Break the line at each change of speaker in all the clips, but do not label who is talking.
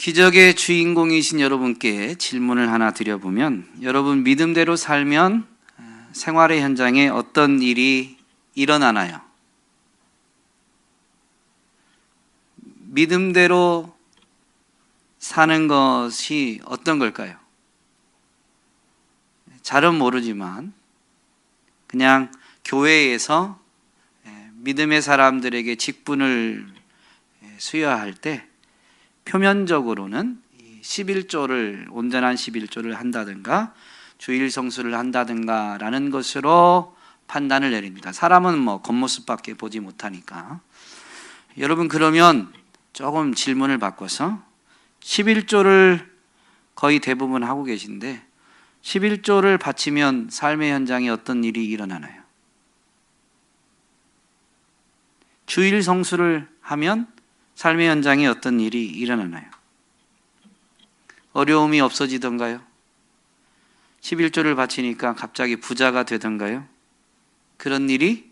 기적의 주인공이신 여러분께 질문을 하나 드려보면, 여러분 믿음대로 살면 생활의 현장에 어떤 일이 일어나나요? 믿음대로 사는 것이 어떤 걸까요? 잘은 모르지만 그냥 교회에서 믿음의 사람들에게 직분을 수여할 때 표면적으로는 11조를, 온전한 11조를 한다든가 주일 성수를 한다든가 라는 것으로 판단을 내립니다. 사람은 겉모습밖에 보지 못하니까. 여러분, 그러면 조금 질문을 바꿔서 11조를 거의 대부분 하고 계신데 11조를 바치면 삶의 현장에 어떤 일이 일어나나요? 주일 성수를 하면 삶의 현장에 어떤 일이 일어나나요? 어려움이 없어지던가요? 11조를 바치니까 갑자기 부자가 되던가요? 그런 일이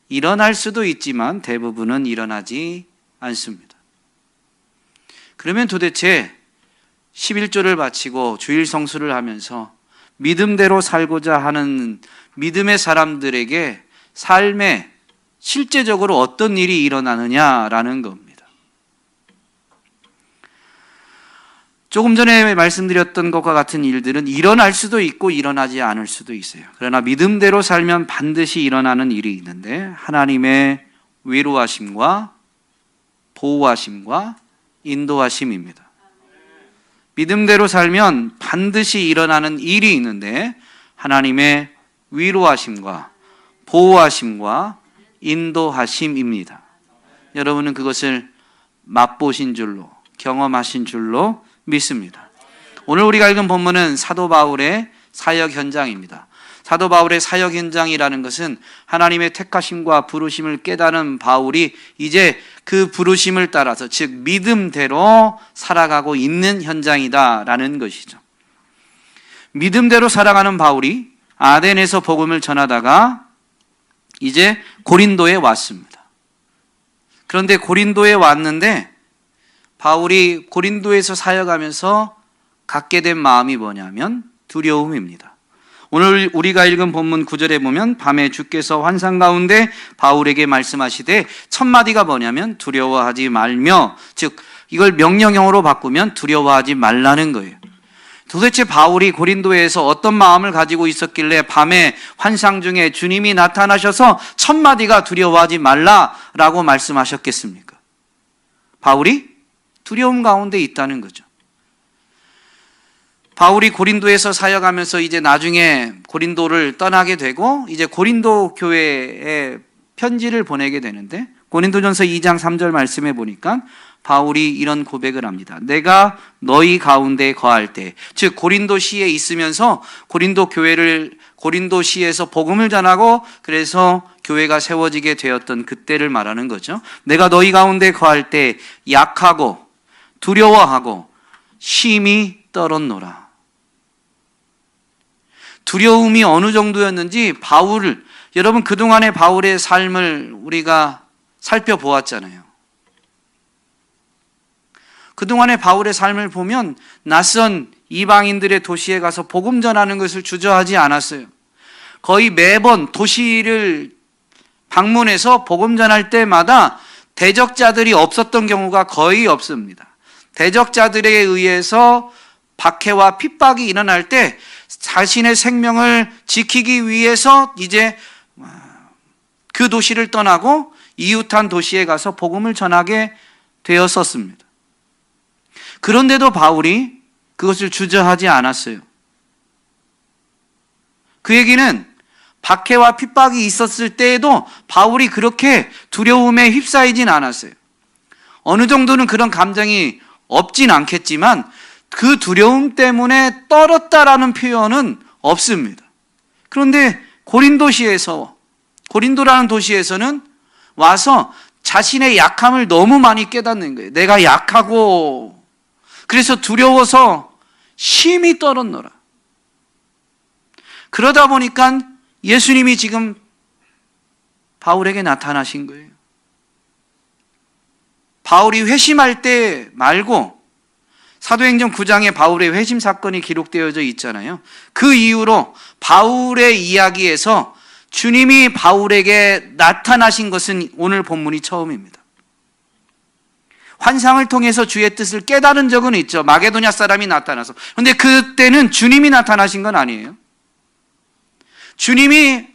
일어날 수도 있지만 대부분은 일어나지 않습니다. 그러면 도대체 11조를 바치고 주일 성수를 하면서 믿음대로 살고자 하는 믿음의 사람들에게 삶에 실제적으로 어떤 일이 일어나느냐라는 겁니다. 조금 전에 말씀드렸던 것과 같은 일들은 일어날 수도 있고 일어나지 않을 수도 있어요. 그러나 믿음대로 살면 반드시 일어나는 일이 있는데, 하나님의 위로하심과 보호하심과 인도하심입니다. 믿음대로 살면 반드시 일어나는 일이 있는데, 하나님의 위로하심과 보호하심과 인도하심입니다. 여러분은 그것을 맛보신 줄로, 경험하신 줄로 믿습니다. 오늘 우리가 읽은 본문은 사도 바울의 사역 현장입니다. 사도 바울의 사역 현장이라는 것은 하나님의 택하심과 부르심을 깨달은 바울이 이제 그 부르심을 따라서, 즉 믿음대로 살아가고 있는 현장이다라는 것이죠. 믿음대로 살아가는 바울이 아덴에서 복음을 전하다가 이제 고린도에 왔습니다. 그런데 고린도에 왔는데 바울이 고린도에서 사역하면서 갖게 된 마음이 뭐냐면 두려움입니다. 오늘 우리가 읽은 본문 9절에 보면 밤에 주께서 환상 가운데 바울에게 말씀하시되, 첫 마디가 뭐냐면 두려워하지 말며, 즉 이걸 명령형으로 바꾸면 두려워하지 말라는 거예요. 도대체 바울이 고린도에서 어떤 마음을 가지고 있었길래 밤에 환상 중에 주님이 나타나셔서 첫 마디가 두려워하지 말라라고 말씀하셨겠습니까? 바울이 두려움 가운데 있다는 거죠. 바울이 고린도에서 사역하면서 이제 나중에 고린도를 떠나게 되고 이제 고린도 교회에 편지를 보내게 되는데, 고린도전서 2장 3절 말씀에 보니까 바울이 이런 고백을 합니다. 내가 너희 가운데 거할 때, 즉 고린도시에 있으면서 고린도시에서 복음을 전하고 그래서 교회가 세워지게 되었던 그때를 말하는 거죠. 내가 너희 가운데 거할 때 약하고 두려워하고 심히 떨었노라. 두려움이 어느 정도였는지 여러분 그동안의 바울의 삶을 우리가 살펴보았잖아요. 그동안의 바울의 삶을 보면 낯선 이방인들의 도시에 가서 복음 전하는 것을 주저하지 않았어요. 거의 매번 도시를 방문해서 복음 전할 때마다 대적자들이 없었던 경우가 거의 없습니다. 대적자들에 의해서 박해와 핍박이 일어날 때 자신의 생명을 지키기 위해서 이제 그 도시를 떠나고 이웃한 도시에 가서 복음을 전하게 되었었습니다. 그런데도 바울이 그것을 주저하지 않았어요. 그 얘기는 박해와 핍박이 있었을 때에도 바울이 그렇게 두려움에 휩싸이진 않았어요. 어느 정도는 그런 감정이 없진 않겠지만 그 두려움 때문에 떨었다라는 표현은 없습니다. 그런데 고린도라는 도시에서는 와서 자신의 약함을 너무 많이 깨닫는 거예요. 내가 약하고 그래서 두려워서 심히 떨었노라. 그러다 보니까 예수님이 지금 바울에게 나타나신 거예요. 바울이 회심할 때 말고 사도행전 9장에 바울의 회심 사건이 기록되어져 있잖아요. 그 이후로 바울의 이야기에서 주님이 바울에게 나타나신 것은 오늘 본문이 처음입니다. 환상을 통해서 주의 뜻을 깨달은 적은 있죠. 마게도냐 사람이 나타나서. 그런데 그때는 주님이 나타나신 건 아니에요. 주님이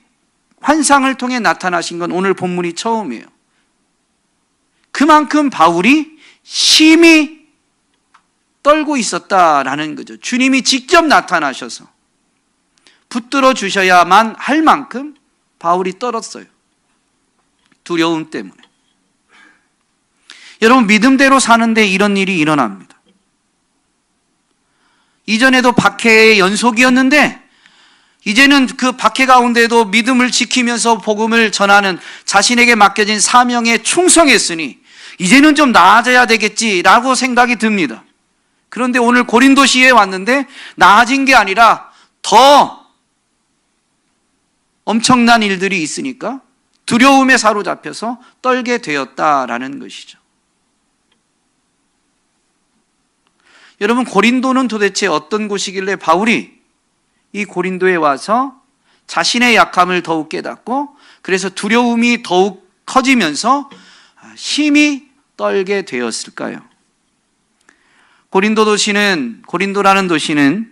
환상을 통해 나타나신 건 오늘 본문이 처음이에요. 그만큼 바울이 심히 떨고 있었다라는 거죠. 주님이 직접 나타나셔서 붙들어 주셔야만 할 만큼 바울이 떨었어요. 두려움 때문에. 여러분, 믿음대로 사는데 이런 일이 일어납니다. 이전에도 박해의 연속이었는데 이제는 그 박해 가운데도 믿음을 지키면서 복음을 전하는 자신에게 맡겨진 사명에 충성했으니 이제는 좀 나아져야 되겠지라고 생각이 듭니다. 그런데 오늘 고린도시에 왔는데 나아진 게 아니라 더 엄청난 일들이 있으니까 두려움에 사로잡혀서 떨게 되었다라는 것이죠. 여러분, 고린도는 도대체 어떤 곳이길래 바울이 이 고린도에 와서 자신의 약함을 더욱 깨닫고 그래서 두려움이 더욱 커지면서 심히 떨게 되었을까요? 고린도라는 도시는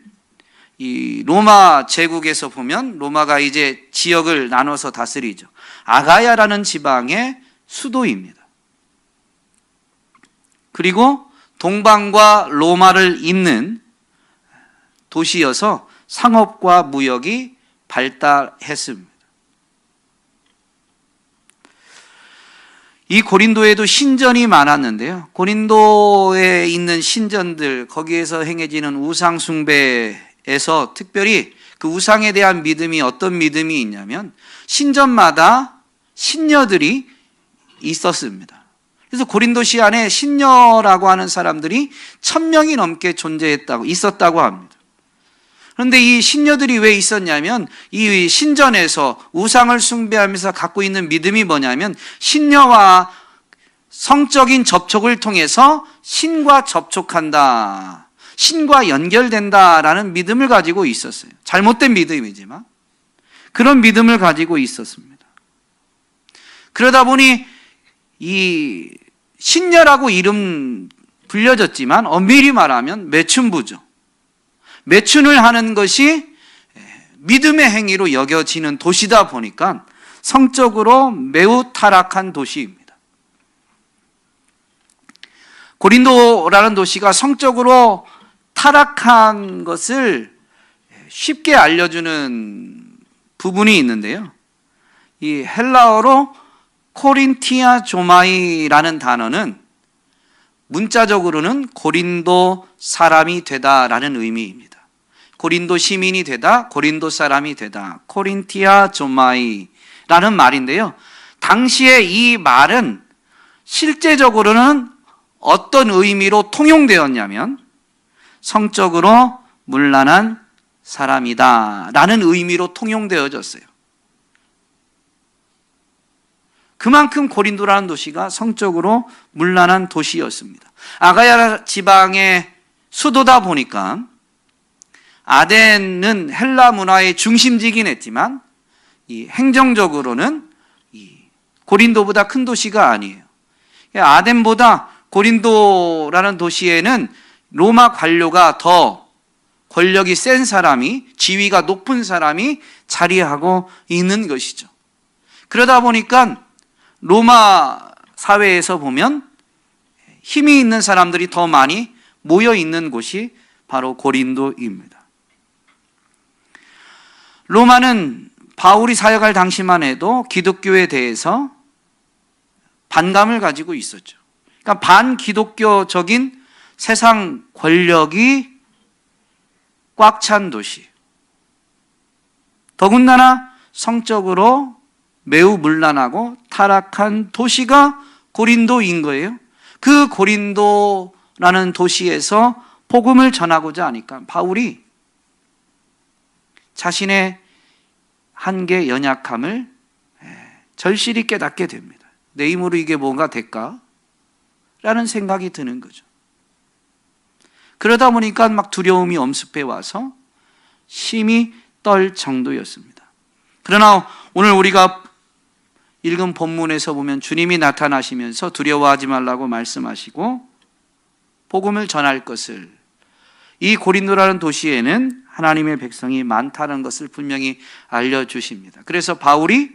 이 로마 제국에서 보면 로마가 이제 지역을 나눠서 다스리죠. 아가야라는 지방의 수도입니다. 그리고 동방과 로마를 잇는 도시여서 상업과 무역이 발달했습니다. 이 고린도에도 신전이 많았는데요. 고린도에 있는 신전들, 거기에서 행해지는 우상 숭배에서 특별히 그 우상에 대한 믿음이 어떤 믿음이 있냐면 신전마다 신녀들이 있었습니다. 그래서 고린도시 안에 신녀라고 하는 사람들이 1000명이 넘게 있었다고 합니다. 그런데 이 신녀들이 왜 있었냐면 이 신전에서 우상을 숭배하면서 갖고 있는 믿음이 뭐냐면 신녀와 성적인 접촉을 통해서 신과 접촉한다, 신과 연결된다라는 믿음을 가지고 있었어요. 잘못된 믿음이지만 그런 믿음을 가지고 있었습니다. 그러다 보니 이 신녀라고 이름 불려졌지만 엄밀히 말하면 매춘부죠. 매춘을 하는 것이 믿음의 행위로 여겨지는 도시다 보니까 성적으로 매우 타락한 도시입니다. 고린도라는 도시가 성적으로 타락한 것을 쉽게 알려주는 부분이 있는데요. 이 헬라어로 코린티아 조마이라는 단어는 문자적으로는 고린도 사람이 되다라는 의미입니다. 고린도 시민이 되다, 고린도 사람이 되다, 코린티아 조마이라는 말인데요. 당시에 이 말은 실제적으로는 어떤 의미로 통용되었냐면 성적으로 문란한 사람이다 라는 의미로 통용되어졌어요. 그만큼 고린도라는 도시가 성적으로 문란한 도시였습니다. 아가야 지방의 수도다 보니까 아덴은 헬라 문화의 중심지긴 했지만 이 행정적으로는 이 고린도보다 큰 도시가 아니에요. 아덴보다 고린도라는 도시에는 로마 관료가 더 권력이 센 사람이, 지위가 높은 사람이 자리하고 있는 것이죠. 그러다 보니까 로마 사회에서 보면 힘이 있는 사람들이 더 많이 모여 있는 곳이 바로 고린도입니다. 로마는 바울이 사역할 당시만 해도 기독교에 대해서 반감을 가지고 있었죠. 그러니까 반기독교적인 세상 권력이 꽉 찬 도시. 더군다나 성적으로 매우 문란하고 타락한 도시가 고린도인 거예요. 그 고린도라는 도시에서 복음을 전하고자 하니까 바울이 자신의 한계, 연약함을 절실히 깨닫게 됩니다. 내 힘으로 이게 뭔가 될까? 라는 생각이 드는 거죠. 그러다 보니까 막 두려움이 엄습해 와서 심히 떨 정도였습니다. 그러나 오늘 우리가 읽은 본문에서 보면 주님이 나타나시면서 두려워하지 말라고 말씀하시고 복음을 전할 것을, 이 고린도라는 도시에는 하나님의 백성이 많다는 것을 분명히 알려주십니다. 그래서 바울이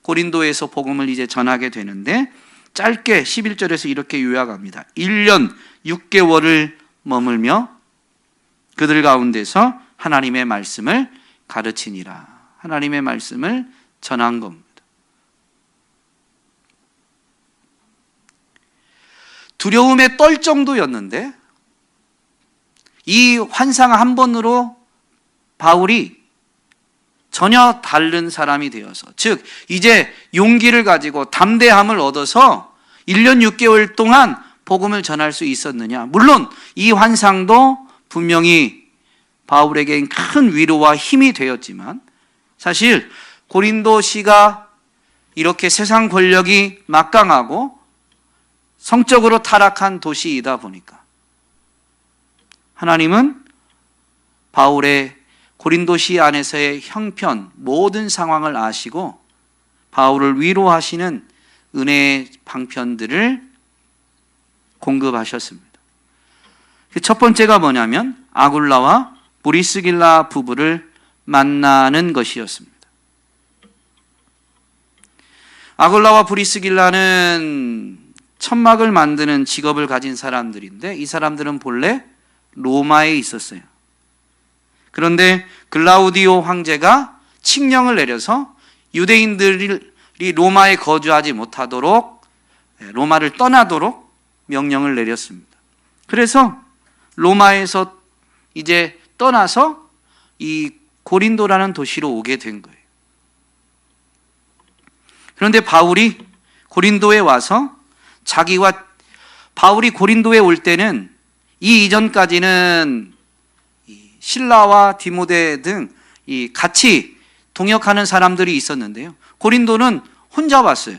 고린도에서 복음을 이제 전하게 되는데 짧게 11절에서 이렇게 요약합니다. 1년 6개월을 머물며 그들 가운데서 하나님의 말씀을 가르치니라. 하나님의 말씀을 전한 겁니다. 두려움에 떨 정도였는데 이 환상 한 번으로 바울이 전혀 다른 사람이 되어서, 즉 이제 용기를 가지고 담대함을 얻어서 1년 6개월 동안 복음을 전할 수 있었느냐. 물론 이 환상도 분명히 바울에게 큰 위로와 힘이 되었지만 사실 고린도시가 이렇게 세상 권력이 막강하고 성적으로 타락한 도시이다 보니까 하나님은 바울의 고린도시 안에서의 형편, 모든 상황을 아시고 바울을 위로하시는 은혜의 방편들을 공급하셨습니다. 첫 번째가 뭐냐면 아굴라와 브리스길라 부부를 만나는 것이었습니다. 아굴라와 브리스길라는 천막을 만드는 직업을 가진 사람들인데 이 사람들은 본래 로마에 있었어요. 그런데 글라우디오 황제가 칙령을 내려서 유대인들이 로마에 거주하지 못하도록, 로마를 떠나도록 명령을 내렸습니다. 그래서 로마에서 이제 떠나서 이 고린도라는 도시로 오게 된 거예요. 그런데 바울이 고린도에 와서 바울이 고린도에 올 때는 이 이전까지는 실라와 디모데 등 같이 동역하는 사람들이 있었는데요. 고린도는 혼자 왔어요.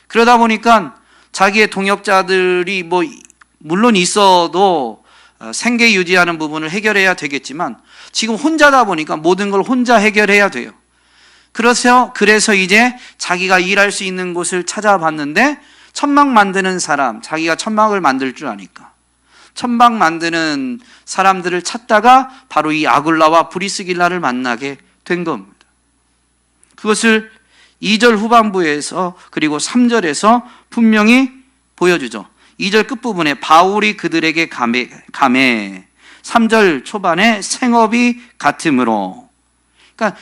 그러다 보니까 자기의 동역자들이 물론 있어도 생계 유지하는 부분을 해결해야 되겠지만 지금 혼자다 보니까 모든 걸 혼자 해결해야 돼요. 그래서 이제 자기가 일할 수 있는 곳을 찾아봤는데 천막 만드는 사람, 자기가 천막을 만들 줄 아니까 천막 만드는 사람들을 찾다가 바로 이 아굴라와 브리스길라를 만나게 된 겁니다. 그것을 2절 후반부에서 그리고 3절에서 분명히 보여주죠. 2절 끝부분에 바울이 그들에게 감해 3절 초반에 생업이 같으므로, 그러니까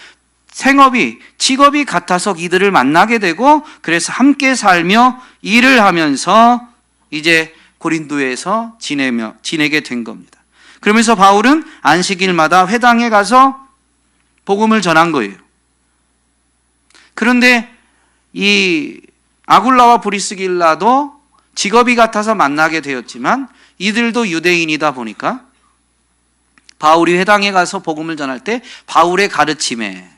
직업이 같아서 이들을 만나게 되고 그래서 함께 살며 일을 하면서 이제 고린도에서 지내게 된 겁니다. 그러면서 바울은 안식일마다 회당에 가서 복음을 전한 거예요. 그런데 이 아굴라와 브리스길라도 직업이 같아서 만나게 되었지만 이들도 유대인이다 보니까 바울이 회당에 가서 복음을 전할 때 바울의 가르침에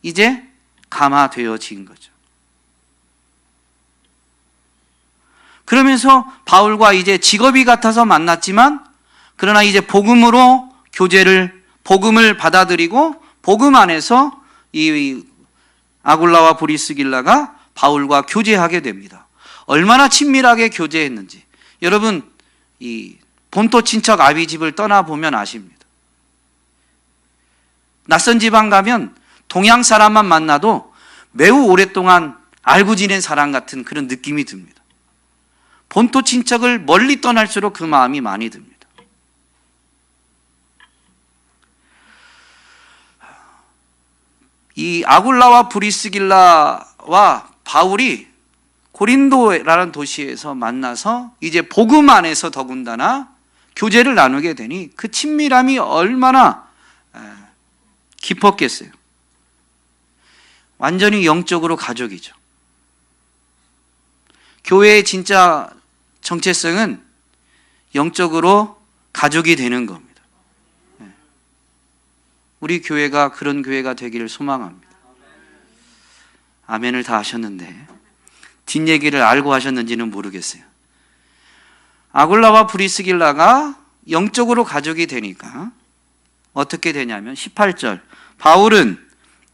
이제 감화되어진 거죠. 그러면서 바울과 이제 직업이 같아서 만났지만 그러나 이제 복음을 받아들이고 복음 안에서 이 아굴라와 브리스길라가 바울과 교제하게 됩니다. 얼마나 친밀하게 교제했는지 여러분 이 본토 친척 아비 집을 떠나보면 아십니다. 낯선 지방 가면 동양 사람만 만나도 매우 오랫동안 알고 지낸 사람 같은 그런 느낌이 듭니다. 본토 친척을 멀리 떠날수록 그 마음이 많이 듭니다. 이 아굴라와 브리스길라와 바울이 고린도라는 도시에서 만나서 이제 복음 안에서 더군다나 교제를 나누게 되니 그 친밀함이 얼마나 깊었겠어요. 완전히 영적으로 가족이죠. 교회의 진짜 정체성은 영적으로 가족이 되는 겁니다. 우리 교회가 그런 교회가 되기를 소망합니다. 아멘을 다 하셨는데 뒷얘기를 알고 하셨는지는 모르겠어요. 아굴라와 브리스길라가 영적으로 가족이 되니까 어떻게 되냐면 18절, 바울은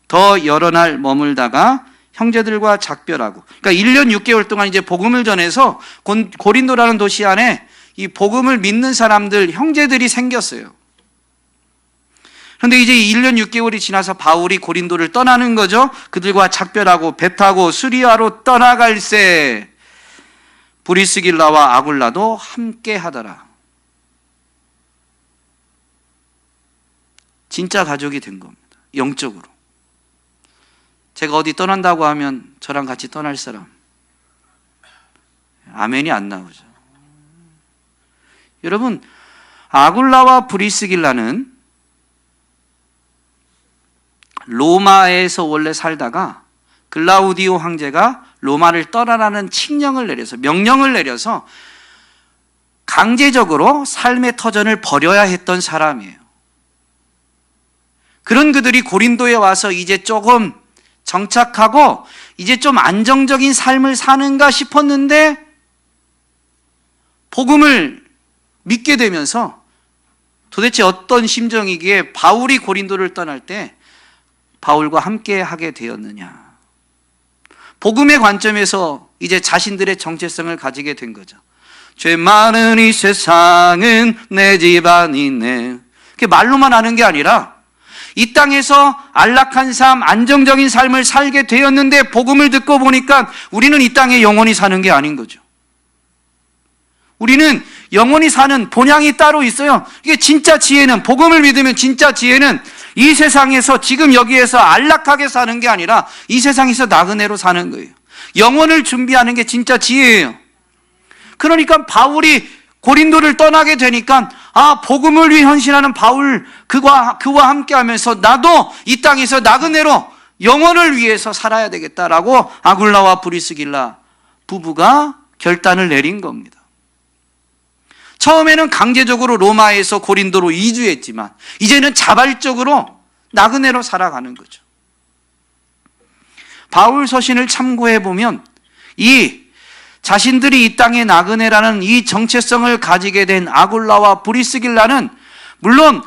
더 여러 날 머물다가 형제들과 작별하고, 그러니까 1년 6개월 동안 이제 복음을 전해서 고린도라는 도시 안에 이 복음을 믿는 사람들, 형제들이 생겼어요. 그런데 이제 1년 6개월이 지나서 바울이 고린도를 떠나는 거죠. 그들과 작별하고 배 타고 수리아로 떠나갈새 브리스길라와 아굴라도 함께 하더라. 진짜 가족이 된 겁니다. 영적으로. 제가 어디 떠난다고 하면 저랑 같이 떠날 사람? 아멘이 안 나오죠. 여러분, 아굴라와 브리스길라는 로마에서 원래 살다가 글라우디오 황제가 로마를 떠나라는 칙령을 내려서, 명령을 내려서 강제적으로 삶의 터전을 버려야 했던 사람이에요. 그런 그들이 고린도에 와서 이제 조금 정착하고 이제 좀 안정적인 삶을 사는가 싶었는데 복음을 믿게 되면서 도대체 어떤 심정이기에 바울이 고린도를 떠날 때 바울과 함께 하게 되었느냐. 복음의 관점에서 이제 자신들의 정체성을 가지게 된 거죠. 죄 많은 이 세상은 내 집안이네. 그게 말로만 하는 게 아니라 이 땅에서 안락한 삶, 안정적인 삶을 살게 되었는데 복음을 듣고 보니까 우리는 이 땅에 영원히 사는 게 아닌 거죠. 우리는 영원히 사는 본향이 따로 있어요. 이게 진짜 지혜는, 복음을 믿으면 진짜 지혜는 이 세상에서 지금 여기에서 안락하게 사는 게 아니라 이 세상에서 나그네로 사는 거예요. 영원을 준비하는 게 진짜 지혜예요. 그러니까 바울이 고린도를 떠나게 되니까 복음을 위해 헌신하는 바울, 그와 함께 하면서 나도 이 땅에서 나그네로 영원을 위해서 살아야 되겠다라고 아굴라와 브리스길라 부부가 결단을 내린 겁니다. 처음에는 강제적으로 로마에서 고린도로 이주했지만 이제는 자발적으로 나그네로 살아가는 거죠. 바울 서신을 참고해 보면 이 자신들이 이 땅의 나그네라는 이 정체성을 가지게 된 아굴라와 브리스길라는 물론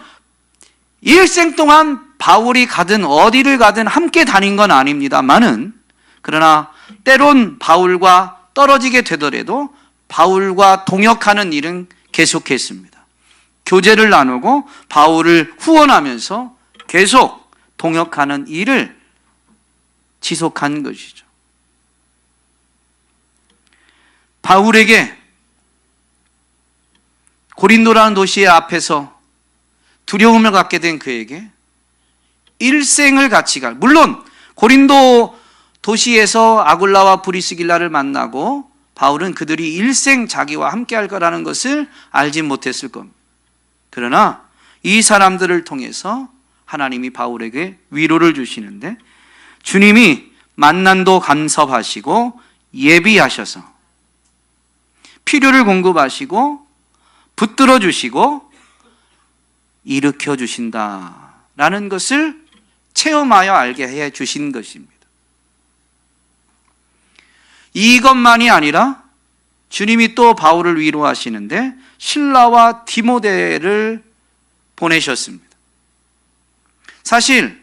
일생 동안 바울이 가든 어디를 가든 함께 다닌 건 아닙니다만은, 그러나 때론 바울과 떨어지게 되더라도 바울과 동역하는 일은 계속했습니다. 교제를 나누고 바울을 후원하면서 계속 동역하는 일을 지속한 것이죠. 바울에게 고린도라는 도시의 앞에서 두려움을 갖게 된 그에게 일생을 같이 갈, 물론 고린도 도시에서 아굴라와 브리스길라를 만나고 바울은 그들이 일생 자기와 함께 할 거라는 것을 알지 못했을 겁니다. 그러나 이 사람들을 통해서 하나님이 바울에게 위로를 주시는데, 주님이 만난도 간섭하시고 예비하셔서 필요를 공급하시고 붙들어 주시고 일으켜 주신다라는 것을 체험하여 알게 해 주신 것입니다. 이것만이 아니라 주님이 또 바울을 위로하시는데 실라와 디모데를 보내셨습니다. 사실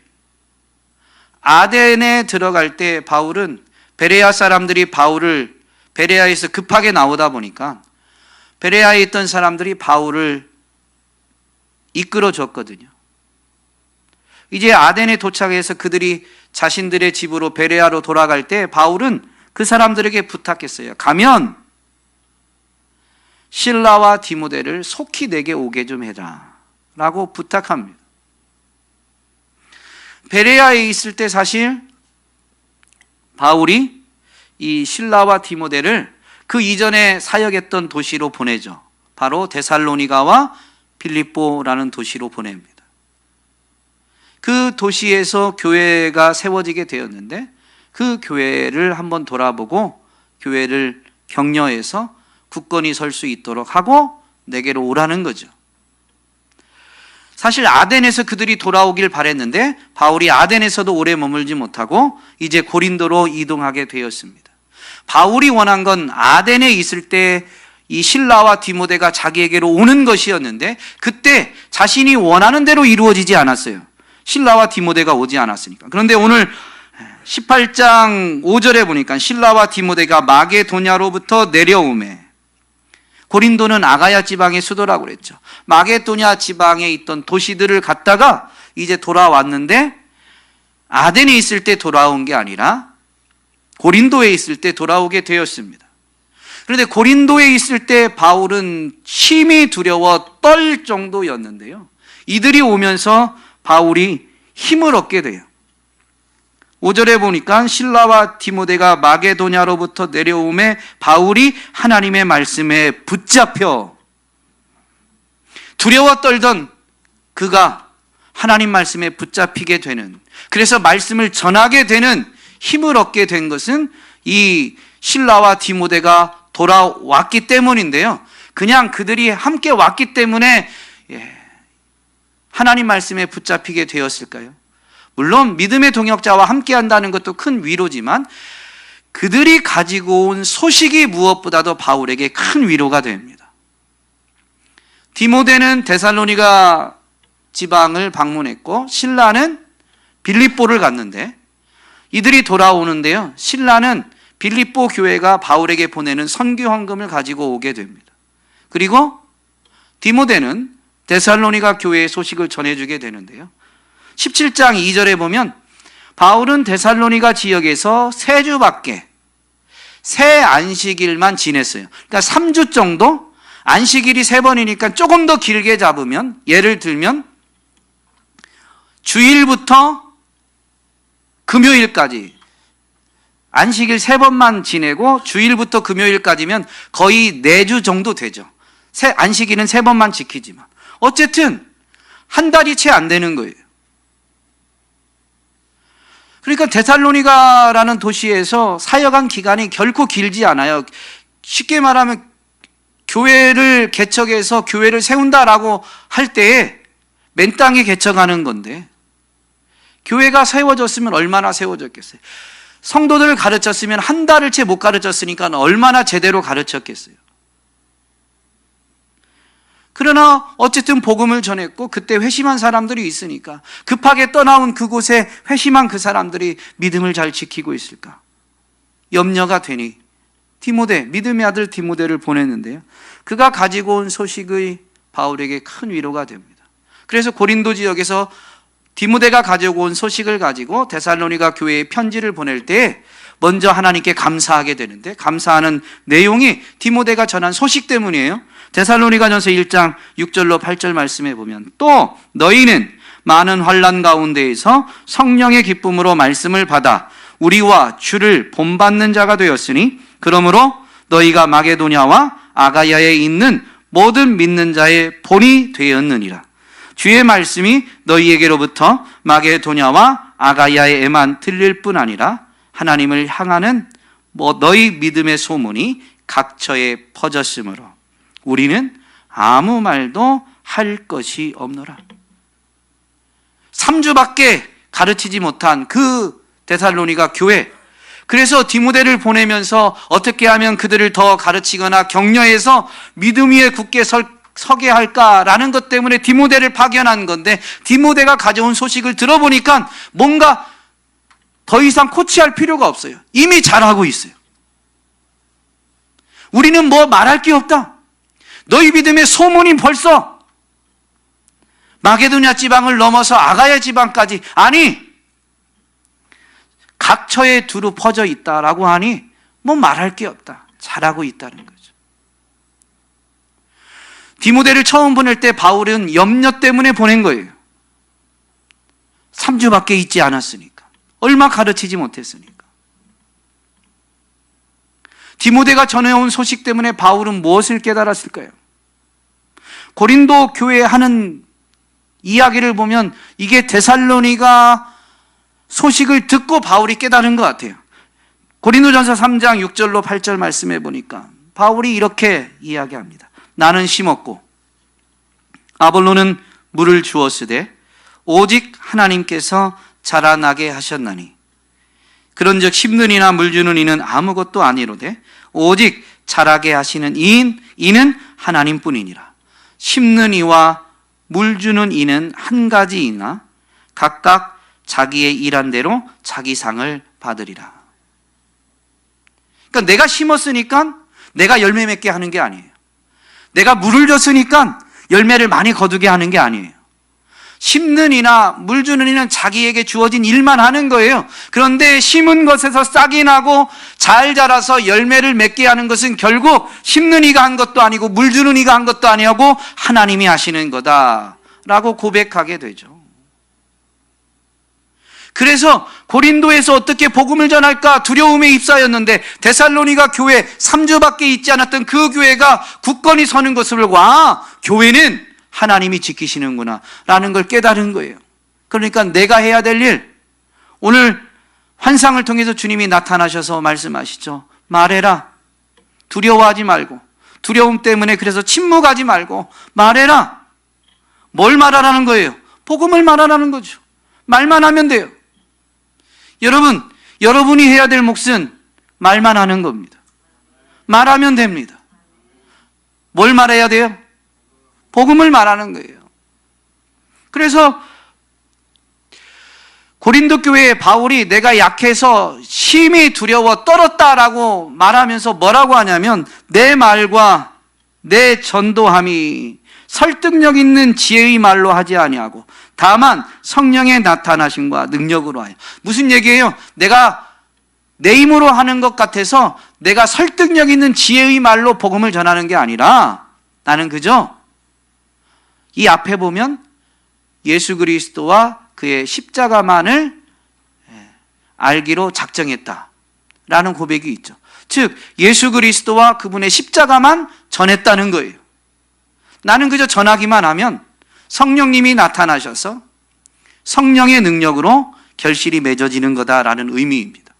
아덴에 들어갈 때 바울은 베레아 사람들이 바울을 베레아에서 급하게 나오다 보니까 베레아에 있던 사람들이 바울을 이끌어 줬거든요. 이제 아덴에 도착해서 그들이 자신들의 집으로 베레아로 돌아갈 때 바울은 그 사람들에게 부탁했어요. 가면 실라와 디모데를 속히 내게 오게 좀 해라 라고 부탁합니다. 베레아에 있을 때 사실 바울이 이 실라와 디모데를 그 이전에 사역했던 도시로 보내죠. 바로 데살로니가와 빌립보라는 도시로 보냅니다. 그 도시에서 교회가 세워지게 되었는데 그 교회를 한번 돌아보고 교회를 격려해서 굳건히 설 수 있도록 하고 내게로 오라는 거죠. 사실 아덴에서 그들이 돌아오길 바랬는데 바울이 아덴에서도 오래 머물지 못하고 이제 고린도로 이동하게 되었습니다. 바울이 원한 건 아덴에 있을 때 이 실라와 디모데가 자기에게로 오는 것이었는데 그때 자신이 원하는 대로 이루어지지 않았어요. 실라와 디모데가 오지 않았으니까. 그런데 오늘 18장 5절에 보니까 실라와 디모데가 마게도냐로부터 내려오매, 고린도는 아가야 지방의 수도라고 그랬죠. 마게도냐 지방에 있던 도시들을 갔다가 이제 돌아왔는데 아덴에 있을 때 돌아온 게 아니라 고린도에 있을 때 돌아오게 되었습니다. 그런데 고린도에 있을 때 바울은 심히 두려워 떨 정도였는데요. 이들이 오면서 바울이 힘을 얻게 돼요. 5절에 보니까 실라와 디모데가 마게도냐로부터 내려오매 바울이 하나님의 말씀에 붙잡혀, 두려워 떨던 그가 하나님 말씀에 붙잡히게 되는, 그래서 말씀을 전하게 되는 힘을 얻게 된 것은 이 실라와 디모데가 돌아왔기 때문인데요. 그냥 그들이 함께 왔기 때문에 하나님 말씀에 붙잡히게 되었을까요? 물론 믿음의 동역자와 함께 한다는 것도 큰 위로지만 그들이 가지고 온 소식이 무엇보다도 바울에게 큰 위로가 됩니다. 디모데는 데살로니가 지방을 방문했고 실라는 빌립보를 갔는데 이들이 돌아오는데요. 실라는 빌립보 교회가 바울에게 보내는 선교 헌금을 가지고 오게 됩니다. 그리고 디모데는 데살로니가 교회의 소식을 전해주게 되는데요. 17장 2절에 보면 바울은 데살로니가 지역에서 3주밖에 새 안식일만 지냈어요. 그러니까 3주 정도, 안식일이 3번이니까 조금 더 길게 잡으면, 예를 들면 주일부터 금요일까지 안식일 3번만 지내고 주일부터 금요일까지면 거의 4주 정도 되죠. 안식일은 3번만 지키지만 어쨌든 한 달이 채 안 되는 거예요. 그러니까 데살로니가라는 도시에서 사역한 기간이 결코 길지 않아요. 쉽게 말하면 교회를 개척해서 교회를 세운다라고 할 때에 맨 땅에 개척하는 건데 교회가 세워졌으면 얼마나 세워졌겠어요. 성도들을 가르쳤으면 한 달을 채 못 가르쳤으니까 얼마나 제대로 가르쳤겠어요. 그러나 어쨌든 복음을 전했고 그때 회심한 사람들이 있으니까 급하게 떠나온 그곳에 회심한 그 사람들이 믿음을 잘 지키고 있을까 염려가 되니 디모데, 믿음의 아들 디모데를 보냈는데요. 그가 가지고 온 소식이 바울에게 큰 위로가 됩니다. 그래서 고린도 지역에서 디모데가 가지고 온 소식을 가지고 데살로니가 교회에 편지를 보낼 때 먼저 하나님께 감사하게 되는데 감사하는 내용이 디모데가 전한 소식 때문이에요. 데살로니가전서 1장 6절로 8절 말씀해 보면 또 너희는 많은 환난 가운데에서 성령의 기쁨으로 말씀을 받아 우리와 주를 본받는 자가 되었으니 그러므로 너희가 마게도냐와 아가야에 있는 모든 믿는 자의 본이 되었느니라. 주의 말씀이 너희에게로부터 마게도냐와 아가야에만 들릴 뿐 아니라 하나님을 향하는 너희 믿음의 소문이 각처에 퍼졌으므로 우리는 아무 말도 할 것이 없노라. 3주밖에 가르치지 못한 그 데살로니가 교회, 그래서 디모데를 보내면서 어떻게 하면 그들을 더 가르치거나 격려해서 믿음 위에 굳게 서게 할까라는 것 때문에 디모데를 파견한 건데 디모데가 가져온 소식을 들어보니까 뭔가 더 이상 코치할 필요가 없어요. 이미 잘하고 있어요. 우리는 뭐 말할 게 없다. 너희 믿음의 소문이 벌써 마게도냐 지방을 넘어서 아가야 지방까지, 아니 각처에 두루 퍼져 있다라고 하니 뭐 말할 게 없다. 잘하고 있다는 거죠. 디모데를 처음 보낼 때 바울은 염려 때문에 보낸 거예요. 3주밖에 있지 않았으니까. 얼마 가르치지 못했으니까. 디모데가 전해온 소식 때문에 바울은 무엇을 깨달았을까요? 고린도 교회에 하는 이야기를 보면 이게 데살로니가 소식을 듣고 바울이 깨달은 것 같아요. 고린도전서 3장 6절로 8절 말씀해 보니까 바울이 이렇게 이야기합니다. 나는 심었고 아볼로는 물을 주었으되 오직 하나님께서 자라나게 하셨나니 그런즉 심는 이나 물주는 이는 아무것도 아니로되 오직 자라게 하시는 이인 이는 하나님뿐이니라. 심는 이와 물주는 이는 한 가지이나 각각 자기의 일한 대로 자기 상을 받으리라. 그러니까 내가 심었으니까 내가 열매 맺게 하는 게 아니에요. 내가 물을 줬으니까 열매를 많이 거두게 하는 게 아니에요. 심는 이나 물 주는 이는 자기에게 주어진 일만 하는 거예요. 그런데 심은 것에서 싹이 나고 잘 자라서 열매를 맺게 하는 것은 결국 심는 이가 한 것도 아니고 물 주는 이가 한 것도 아니고 하나님이 하시는 거다라고 고백하게 되죠. 그래서 고린도에서 어떻게 복음을 전할까 두려움에 휩싸였는데 데살로니가 교회 3주밖에 있지 않았던 그 교회가 굳건히 서는 것을 보고 교회는 하나님이 지키시는구나 라는 걸 깨달은 거예요. 그러니까 내가 해야 될 일, 오늘 환상을 통해서 주님이 나타나셔서 말씀하시죠. 말해라. 두려워하지 말고, 두려움 때문에 그래서 침묵하지 말고 말해라. 뭘 말하라는 거예요? 복음을 말하라는 거죠. 말만 하면 돼요. 여러분, 여러분이 해야 될 몫은 말만 하는 겁니다. 말하면 됩니다. 뭘 말해야 돼요? 복음을 말하는 거예요. 그래서 고린도 교회의 바울이 내가 약해서 심히 두려워 떨었다라고 말하면서 뭐라고 하냐면 내 말과 내 전도함이 설득력 있는 지혜의 말로 하지 아니하고 다만 성령의 나타나심과 능력으로 하여. 무슨 얘기예요? 내가 내 힘으로 하는 것 같아서 내가 설득력 있는 지혜의 말로 복음을 전하는 게 아니라 나는 그저 이 앞에 보면 예수 그리스도와 그의 십자가만을 알기로 작정했다라는 고백이 있죠. 즉 예수 그리스도와 그분의 십자가만 전했다는 거예요. 나는 그저 전하기만 하면 성령님이 나타나셔서 성령의 능력으로 결실이 맺어지는 거다라는 의미입니다.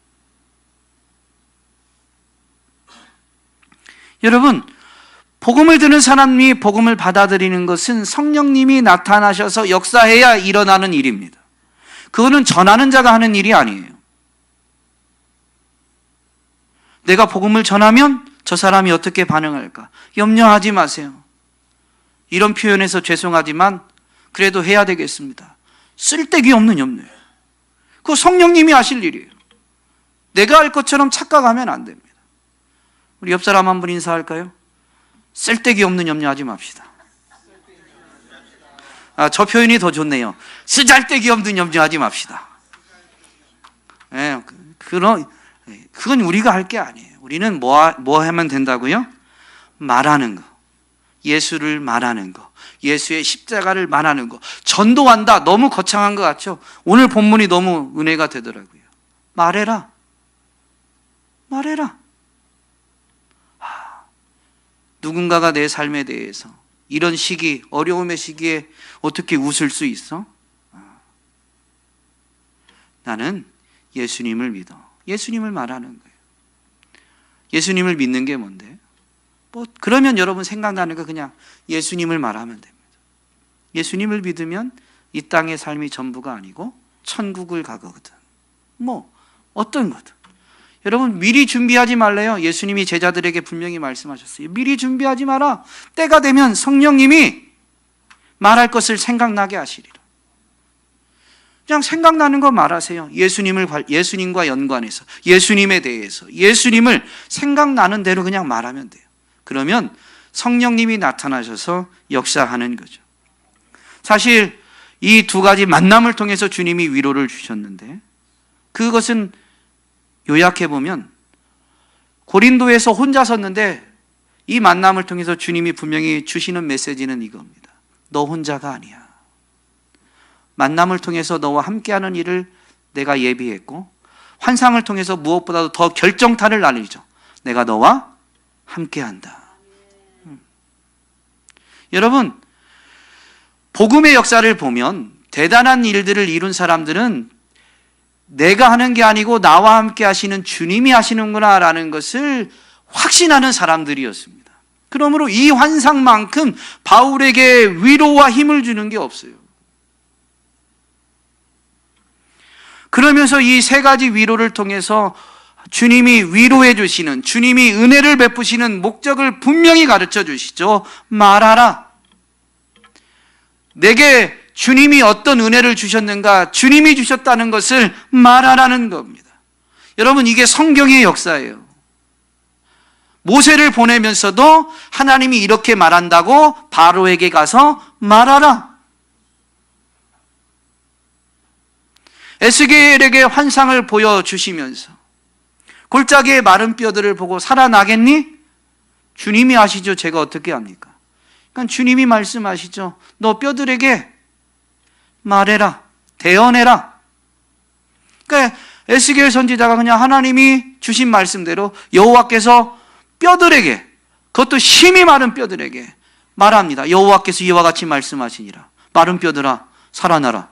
여러분, 복음을 듣는 사람이 복음을 받아들이는 것은 성령님이 나타나셔서 역사해야 일어나는 일입니다. 그거는 전하는 자가 하는 일이 아니에요. 내가 복음을 전하면 저 사람이 어떻게 반응할까? 염려하지 마세요. 이런 표현에서 죄송하지만 그래도 해야 되겠습니다. 쓸데기 없는 염려예요. 그거 성령님이 하실 일이에요. 내가 할 것처럼 착각하면 안 됩니다. 우리 옆 사람 한 분 인사할까요? 쓸데기 없는 염려하지 맙시다. 저 표현이 더 좋네요. 쓰잘데기 없는 염려하지 맙시다. 그건 우리가 할 게 아니에요. 우리는 뭐 하면 된다고요? 말하는 거. 예수를 말하는 거. 예수의 십자가를 말하는 거. 전도한다. 너무 거창한 것 같죠? 오늘 본문이 너무 은혜가 되더라고요. 말해라. 말해라. 누군가가 내 삶에 대해서 이런 시기, 어려움의 시기에 어떻게 웃을 수 있어? 나는 예수님을 믿어. 예수님을 말하는 거예요. 예수님을 믿는 게 뭔데? 그러면 여러분 생각나는 거 그냥 예수님을 말하면 됩니다. 예수님을 믿으면 이 땅의 삶이 전부가 아니고 천국을 가거든. 어떤 거든. 여러분 미리 준비하지 말래요. 예수님이 제자들에게 분명히 말씀하셨어요. 미리 준비하지 마라. 때가 되면 성령님이 말할 것을 생각나게 하시리라. 그냥 생각나는 거 말하세요. 예수님과 연관해서, 예수님에 대해서, 예수님을 생각나는 대로 그냥 말하면 돼요. 그러면 성령님이 나타나셔서 역사하는 거죠. 사실 이 두 가지 만남을 통해서 주님이 위로를 주셨는데 그것은 요약해보면 고린도에서 혼자 섰는데 이 만남을 통해서 주님이 분명히 주시는 메시지는 이겁니다. 너 혼자가 아니야. 만남을 통해서 너와 함께하는 일을 내가 예비했고 환상을 통해서 무엇보다도 더 결정타를 날리죠. 내가 너와 함께한다. 여러분, 복음의 역사를 보면 대단한 일들을 이룬 사람들은 내가 하는 게 아니고 나와 함께 하시는 주님이 하시는구나 라는 것을 확신하는 사람들이었습니다. 그러므로 이 환상만큼 바울에게 위로와 힘을 주는 게 없어요. 그러면서 이 세 가지 위로를 통해서 주님이 위로해 주시는, 주님이 은혜를 베푸시는 목적을 분명히 가르쳐 주시죠. 말하라. 내게 주님이 어떤 은혜를 주셨는가, 주님이 주셨다는 것을 말하라는 겁니다. 여러분, 이게 성경의 역사예요. 모세를 보내면서도 하나님이 이렇게 말한다고 바로에게 가서 말하라. 에스겔에게 환상을 보여주시면서 골짜기의 마른 뼈들을 보고 살아나겠니? 주님이 아시죠. 제가 어떻게 합니까? 그러니까 주님이 말씀하시죠. 너 뼈들에게 말해라. 대언해라. 그러니까 에스겔 선지자가 그냥 하나님이 주신 말씀대로 여호와께서 뼈들에게, 그것도 힘이 마른 뼈들에게 말합니다. 여호와께서 이와 같이 말씀하시니라. 마른 뼈들아 살아나라.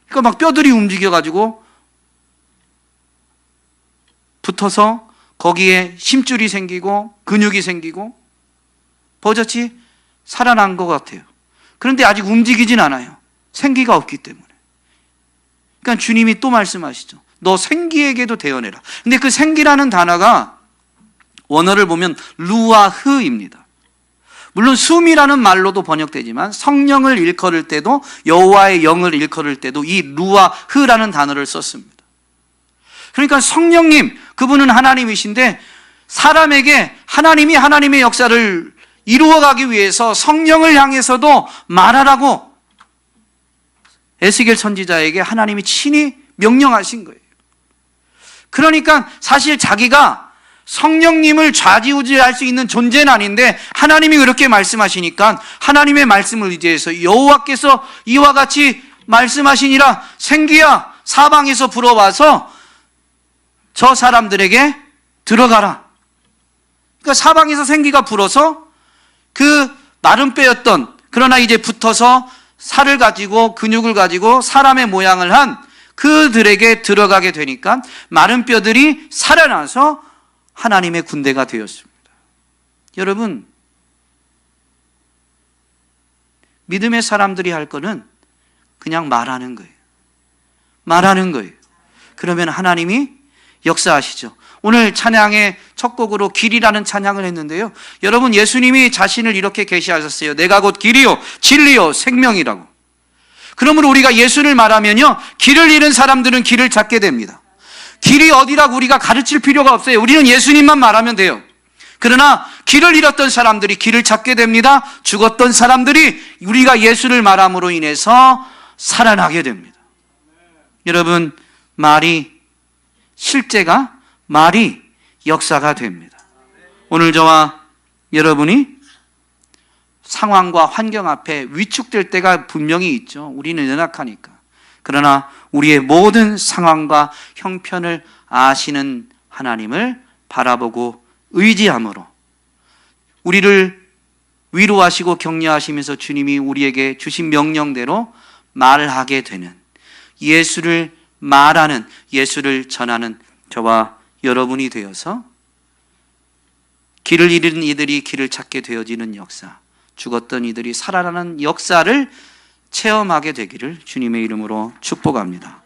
그러니까 막 뼈들이 움직여가지고 붙어서 거기에 힘줄이 생기고 근육이 생기고 버젓이 살아난 것 같아요. 그런데 아직 움직이진 않아요. 생기가 없기 때문에. 그러니까 주님이 또 말씀하시죠. 너 생기에게도 대언해라. 근데 그 생기라는 단어가 원어를 보면 루아흐입니다. 물론 숨이라는 말로도 번역되지만 성령을 일컬을 때도, 여호와의 영을 일컬을 때도 이 루아흐라는 단어를 썼습니다. 그러니까 성령님, 그분은 하나님이신데 사람에게 하나님이 하나님의 역사를 이루어가기 위해서 성령을 향해서도 말하라고 에스겔 선지자에게 하나님이 친히 명령하신 거예요. 그러니까 사실 자기가 성령님을 좌지우지할 수 있는 존재는 아닌데 하나님이 그렇게 말씀하시니까 하나님의 말씀을 의지해서 여호와께서 이와 같이 말씀하시니라. 생기야 사방에서 불어와서 저 사람들에게 들어가라. 그러니까 사방에서 생기가 불어서 그 마른 뼈였던, 그러나 이제 붙어서 살을 가지고 근육을 가지고 사람의 모양을 한 그들에게 들어가게 되니까 마른 뼈들이 살아나서 하나님의 군대가 되었습니다. 여러분, 믿음의 사람들이 할 거는 그냥 말하는 거예요. 말하는 거예요. 그러면 하나님이 역사하시죠. 오늘 찬양의 첫 곡으로 길이라는 찬양을 했는데요. 여러분, 예수님이 자신을 이렇게 계시하셨어요. 내가 곧 길이요 진리요 생명이라고. 그러므로 우리가 예수를 말하면요, 길을 잃은 사람들은 길을 찾게 됩니다. 길이 어디라고 우리가 가르칠 필요가 없어요. 우리는 예수님만 말하면 돼요. 그러나 길을 잃었던 사람들이 길을 찾게 됩니다. 죽었던 사람들이 우리가 예수를 말함으로 인해서 살아나게 됩니다. 여러분, 말이, 실제가 말이 역사가 됩니다. 오늘 저와 여러분이 상황과 환경 앞에 위축될 때가 분명히 있죠. 우리는 연약하니까. 그러나 우리의 모든 상황과 형편을 아시는 하나님을 바라보고 의지함으로 우리를 위로하시고 격려하시면서 주님이 우리에게 주신 명령대로 말하게 되는, 예수를 말하는, 예수를 전하는 저와 여러분이 되어서 길을 잃은 이들이 길을 찾게 되어지는 역사, 죽었던 이들이 살아나는 역사를 체험하게 되기를 주님의 이름으로 축복합니다.